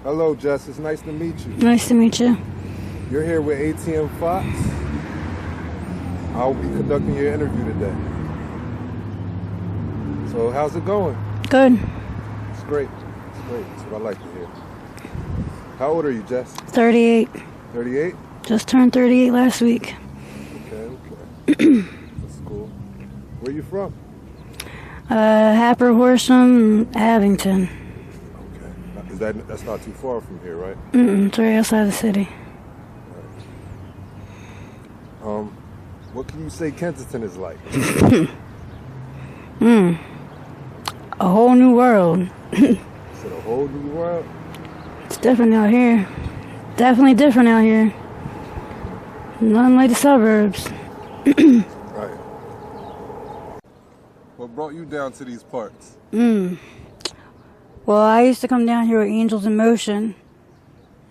Hello, Jess. It's nice to meet you. Nice to meet you. You're here with ATM Fox. I'll be conducting your interview today. So how's it going? Good. It's great. It's great. That's what I like to hear. How old are you, Jess? 38. 38? Just turned 38 last week. Okay. That's cool. Where you from? Happer, Horsham, Abington. Okay. That's not too far from here, right? It's right outside the city. What can you say Kensington is like? A whole new world. Is it a whole new world? It's different out here. Definitely different out here. Nothing like the suburbs. Right. What brought you down to these parts? Well, I used to come down here with Angels in Motion.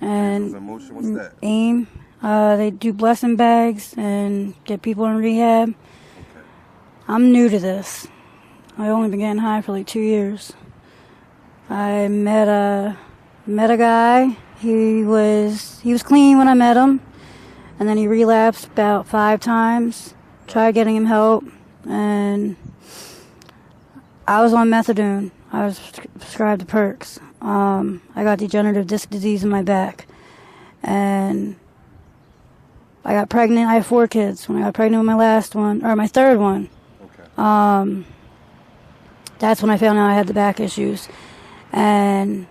And Angels in Motion? What's that? AIM. They do blessing bags and get people in rehab. Okay. I'm new to this. I only been getting high for like 2 years. I met a guy. He was clean when I met him, and then he relapsed about 5 times. Tried getting him help, and I was on methadone. I was prescribed the perks. I got degenerative disc disease in my back, and I got pregnant. I have 4 kids. When I got pregnant with my last one, or my third one, that's when I found out I had the back issues. And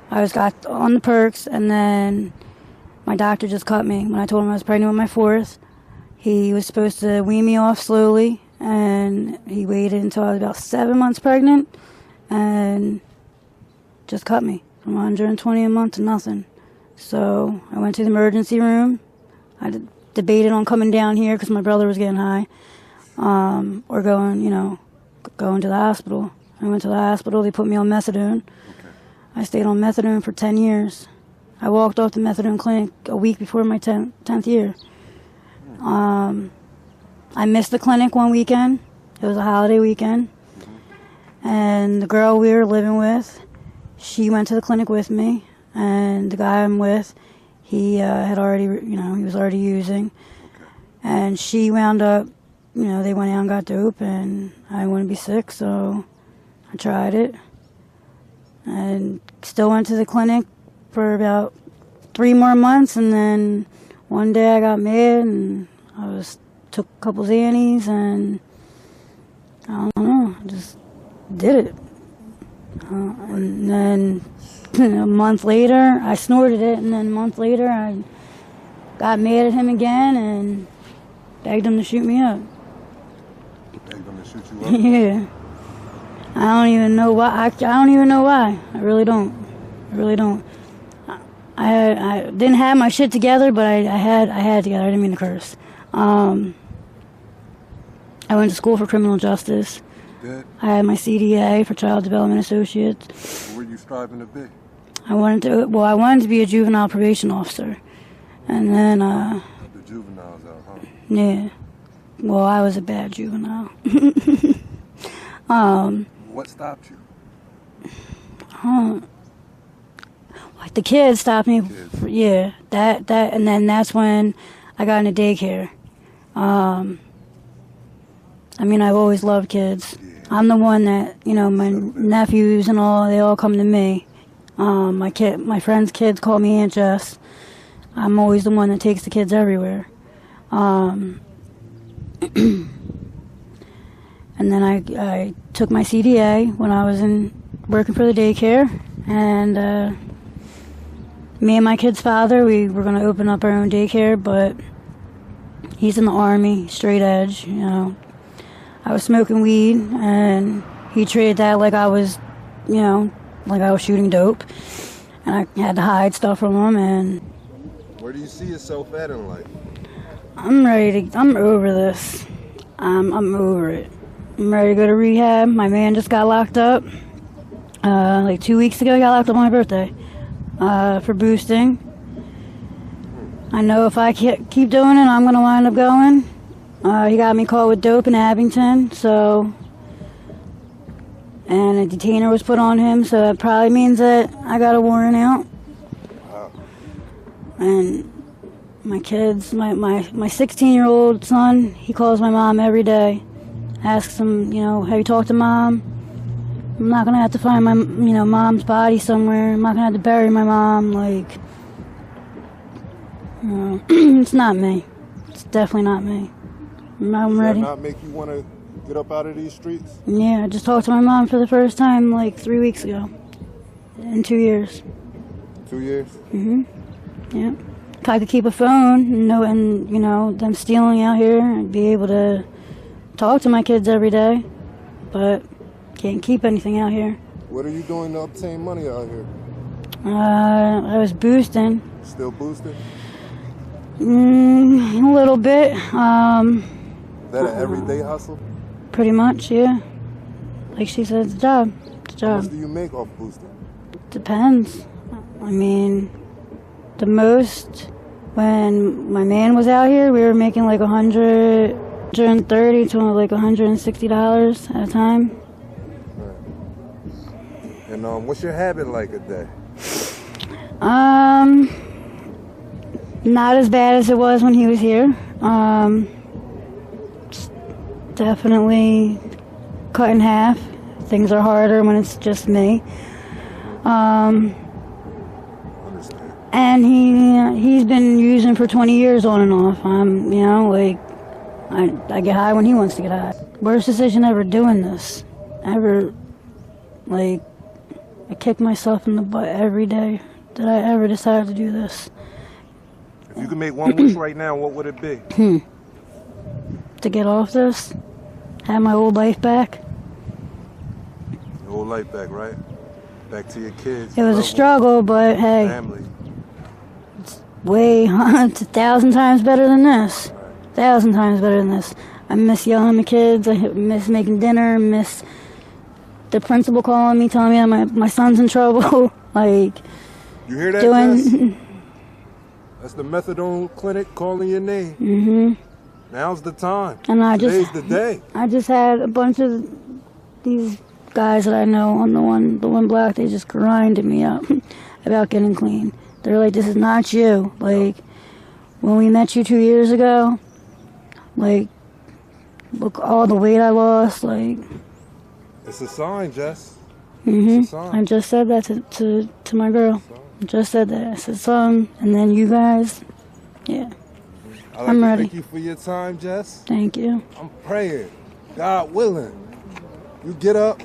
I got on the perks, and then my doctor just cut me. When I told him I was pregnant with my 4th, he was supposed to wean me off slowly, and he waited until I was about 7 months pregnant, and just cut me from 120 a month to nothing. So I went to the emergency room. I debated on coming down here because my brother was getting high, or going to the hospital. I went to the hospital. They put me on methadone. Okay. I stayed on methadone for 10 years. I walked off the methadone clinic a week before my 10th year. I missed the clinic one weekend. It was a holiday weekend. And the girl we were living with, she went to the clinic with me. And the guy I'm with, he had already, he was already using. Okay. And she wound up, they went out and got dope, and I didn't want to be sick, so I tried it. And still went to the clinic for about 3 more months, and then one day I got mad, and took a couple Xannies, and I don't know, just did it. And then a month later, I snorted it, and then a month later, I got mad at him again and begged him to shoot me up. Begged him to shoot you up? Yeah. I don't even know why. I don't even know why. I really don't. I didn't have my shit together, but I had it together. I didn't mean to curse. I went to school for criminal justice. You did? I had my CDA for Child Development Associates. What were you striving to be? I wanted to be a juvenile probation officer. And then, The juveniles out, huh? yeah. Well, I was a bad juvenile. What stopped you? Like the kids stopped me. Kids. Yeah, that, and then that's when I got into daycare. I've always loved kids. Yeah. I'm the one that, my nephews and all, they all come to me. My friends' kids call me Aunt Jess. I'm always the one that takes the kids everywhere. And then I took my CDA when I was working for the daycare, and me and my kid's father, we were going to open up our own daycare, but he's in the Army, straight edge, I was smoking weed, and he treated that like I was, like I was shooting dope, and I had to hide stuff from him. And Where do you see yourself at in life? I'm over this. I'm over it. I'm ready to go to rehab. My man just got locked up. Like 2 weeks ago, he got locked up on my birthday for boosting. I know if I keep doing it, I'm going to wind up going. He got me caught with dope in Abington, and a detainer was put on him, so that probably means that I got a warrant out. And my kids, my 16-year-old son, he calls my mom every day, asks him, have you talked to mom? I'm not going to have to find my, mom's body somewhere. I'm not going to have to bury my mom. Like, it's not me. It's definitely not me. I'm ready. Does that not make you want to get up out of these streets? Yeah, I just talked to my mom for the first time like 3 weeks ago. In 2 years. 2 years? Mm-hmm. Yeah. If I could keep a phone and them stealing out here, I'd be able to talk to my kids every day. But can't keep anything out here. What are you doing to obtain money out here? I was boosting. Still boosting? A little bit. Is that an everyday hustle? Pretty much, yeah. Like she said, it's a job. It's a job. How much do you make off boosting? Depends. I mean, the most, when my man was out here, we were making like $130 to like $160 at a time. Right. And what's your habit like a day? Not as bad as it was when he was here. Definitely cut in half. Things are harder when it's just me. And he's been using for 20 years on and off. I get high when he wants to get high. Worst decision ever doing this. Ever, I kick myself in the butt every day that I ever decided to do this. If you could make one wish right now, what would it be? To get off this, have my old life back. Your old life back, right? Back to your kids. It was a struggle, but hey, family. It's 1,000 times better than this. 1,000 times better than this. I miss yelling at my kids. I miss making dinner. I miss the principal calling me, telling me that my son's in trouble. You hear that, Jess? That's the methadone clinic calling your name. Mm-hmm. Now's the time. And Today's the day. I just had a bunch of these guys that I know on the one block. They just grinded me up about getting clean. They're like, "This is not you." Like, when we met you 2 years ago, look all the weight I lost. It's a sign, Jess. Mm-hmm. It's a sign. I just said that to my girl. I just said that. I said, "Son," and then you guys. Yeah. I'm ready. Thank you for your time, Jess. Thank you. I'm praying, God willing, you get up,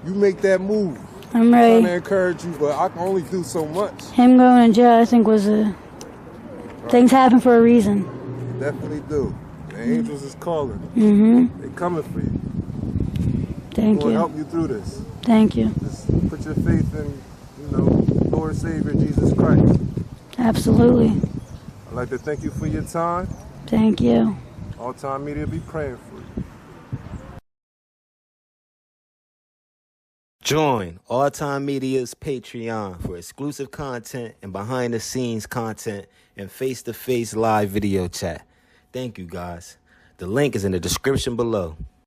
you make that move. I'm ready. I'm trying to encourage you, but I can only do so much. Him going to jail, I think, was things happen for a reason. They definitely do. The angels is calling. Mm-hmm. They're coming for you. Thank you. We'll help you through this. Thank you. Just put your faith in, Lord Savior Jesus Christ. Absolutely. I'd like to thank you for your time. Thank you. All Time Media be praying for you. Join All Time Media's Patreon for exclusive content and behind-the-scenes content and face-to-face live video chat. Thank you, guys. The link is in the description below.